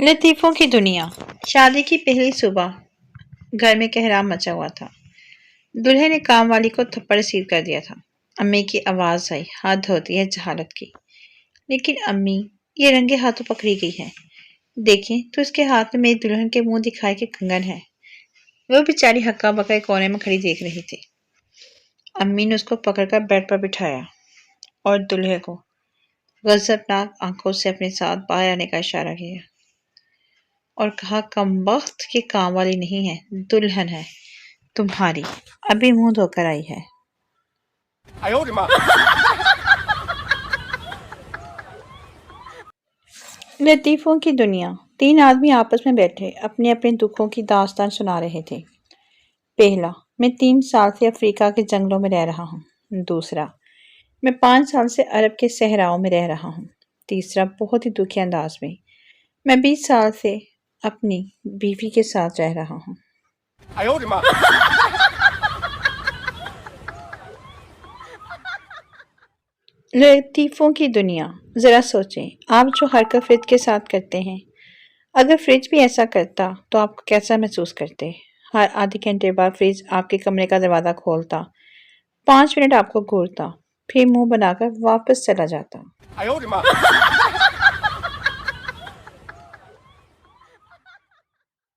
लतीफ़ों की दुनिया। शादी की पहली सुबह घर में कहराम मचा हुआ था। दूल्हे ने काम वाली को थप्पड़ सीध कर दिया था। अम्मी की आवाज आई, हाथ धोती है जहालत की। लेकिन अम्मी, ये रंगे हाथों पकड़ी गई है। देखें तो इसके हाथ में मेरी दुल्हन के मुंह दिखाए के कंगन है। वो बेचारी हक्का बक्का कोने में खड़ी देख रही थी। अम्मी ने उसको पकड़कर बेड पर बिठाया और दूल्हे को गजबनाक आंखों से अपने साथ बाहर आने का इशारा किया और कहा, कमबख्त के काम वाली नहीं है, दुल्हन है तुम्हारी, अभी मुंह धोकर आई है। लतीफ़ों की दुनिया। तीन आदमी आपस में बैठे अपने अपने दुखों की दास्तान सुना रहे थे। पहला, मैं 3 साल से अफ्रीका के जंगलों में रह रहा हूँ। दूसरा, मैं 5 साल से अरब के सहराओं में रह रहा हूँ। तीसरा, बहुत ही दुखी अंदाज में, मैं 20 साल से अपनी बीवी के साथ रह रहा हूँ। लतीफ़ों की दुनिया। ज़रा सोचें, आप जो हरकत फ्रिज के साथ करते हैं, अगर फ्रिज भी ऐसा करता तो आप कैसा महसूस करते? हर आधे घंटे बाद फ्रिज आपके कमरे का दरवाज़ा खोलता, 5 मिनट आपको घूरता, फिर मुंह बनाकर वापस चला जाता।